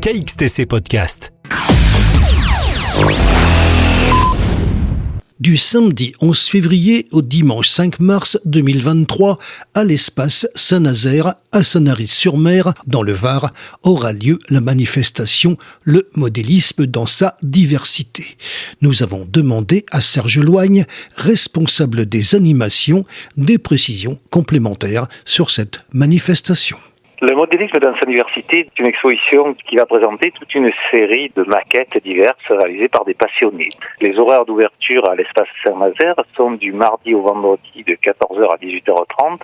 KXTC Podcast. Du samedi 11 février au dimanche 5 mars 2023, à l'espace Saint-Nazaire, à Sanary-sur-Mer, dans le Var, aura lieu la manifestation « Le modélisme dans sa diversité ». Nous avons demandé à Serge Loigne, responsable des animations, des précisions complémentaires sur cette manifestation. Le modélisme dans sa diversité est une exposition qui va présenter toute une série de maquettes diverses réalisées par des passionnés. Les horaires d'ouverture à l'espace Saint-Nazaire sont du mardi au vendredi de 14h à 18h30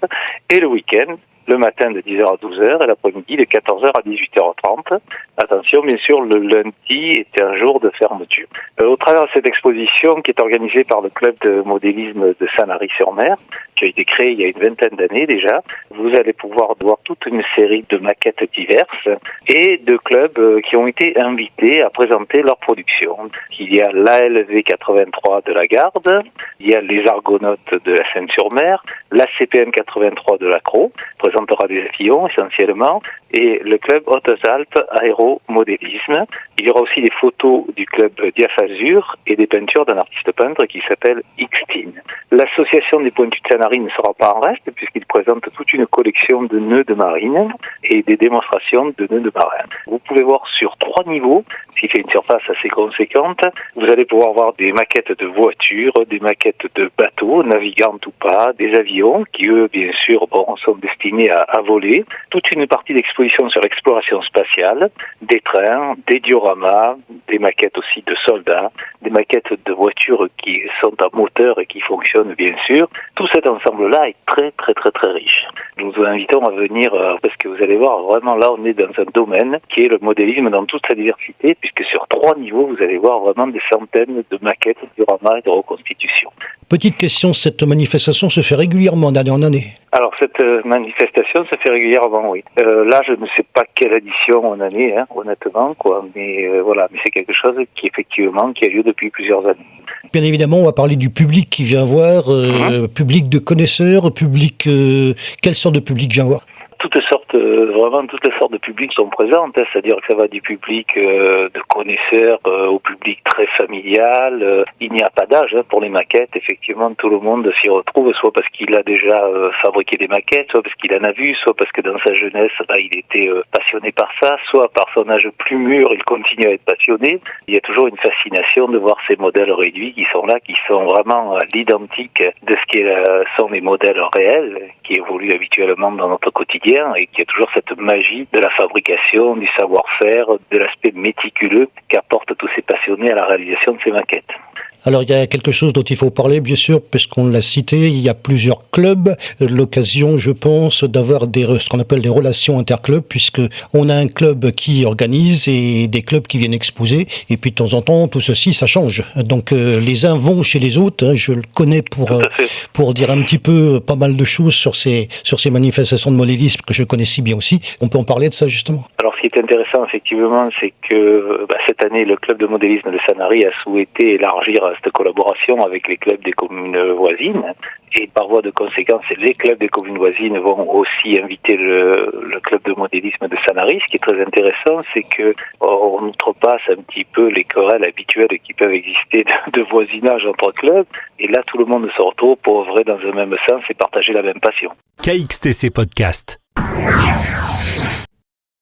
et le week-end, le matin de 10h à 12h et l'après-midi de 14h à 18h30. Attention, bien sûr, le lundi est un jour de fermeture. Au travers de cette exposition qui est organisée par le club de modélisme de Sanary-sur-Mer, qui a été créé il y a une vingtaine d'années déjà, vous allez pouvoir voir toute une série de maquettes diverses et de clubs qui ont été invités à présenter leur production. Il y a l'ALV 83 de la Garde, il y a les Argonautes de la Seine-sur-Mer, la CPM 83 de l'Accro, présentera des avions essentiellement, et le club Hautes-Alpes Aéromodélisme. Il y aura aussi des photos du club Diaphazur et des peintures d'un artiste peintre qui s'appelle Xtine. L'association des Pointus de Sanary ne sera pas en reste puisqu'il présente toute une collection de nœuds de marine et des démonstrations de nœuds de marin. Vous pouvez voir sur 3 niveaux, ce qui fait une surface assez conséquente. Vous allez pouvoir voir des maquettes de voitures, des maquettes de bateaux, navigantes ou pas, des avions qui eux, bien sûr, sont destinés à voler. Toute une partie d'exposition sur l'exploration spatiale, des trains, des dioramas, des maquettes aussi de soldats, des maquettes de voitures qui sont à moteur et qui fonctionnent bien sûr. Tout cet ensemble-là est très riche. Nous vous invitons à venir parce que vous allez voir, vraiment là on est dans un domaine qui est le modélisme dans toute sa diversité, puisque sur 3 niveaux vous allez voir vraiment des centaines de maquettes, de dioramas et de reconstitutions. Petite question, cette manifestation se fait régulièrement d'année en année? Alors cette manifestation se fait régulièrement, oui. Là, je ne sais pas quelle édition en année, honnêtement, mais voilà, mais c'est quelque chose qui effectivement qui a lieu depuis plusieurs années. Bien évidemment, on va parler du public qui vient voir, public de connaisseurs, public quelle sorte de public vient voir? Vraiment toutes les sortes de publics sont présentes, c'est-à-dire que ça va du public de connaisseurs au public très familial. Il n'y a pas d'âge pour les maquettes, effectivement tout le monde s'y retrouve, soit parce qu'il a déjà fabriqué des maquettes, soit parce qu'il en a vu, soit parce que dans sa jeunesse il était passionné par ça, soit par son âge plus mûr il continue à être passionné. Il y a toujours une fascination de voir ces modèles réduits qui sont là, qui sont vraiment à l'identique de ce qui sont les modèles réels, qui évoluent habituellement dans notre quotidien et qui a toujours cette magie de la fabrication, du savoir-faire, de l'aspect méticuleux qu'apportent tous ces passionnés à la réalisation de ces maquettes. Alors il y a quelque chose dont il faut parler bien sûr, puisqu'on l'a cité, il y a plusieurs clubs, l'occasion je pense d'avoir ce qu'on appelle des relations interclubs, puisque on a un club qui organise et des clubs qui viennent exposer, et puis de temps en temps tout ceci ça change. Donc les uns vont chez les autres, je le connais pour dire un petit peu pas mal de choses sur ces manifestations de modélisme que je connais si bien aussi. On peut en parler de ça justement. Alors ce qui est intéressant effectivement, c'est que cette année le club de modélisme de Sanary a souhaité élargir cette collaboration avec les clubs des communes voisines et par voie de conséquence les clubs des communes voisines vont aussi inviter le club de modélisme de Sanary. Ce qui est très intéressant, c'est que on outrepasse un petit peu les querelles habituelles qui peuvent exister de voisinage entre clubs et là tout le monde se retrouve pour œuvrer dans un même sens et partager la même passion. KXTC Podcast.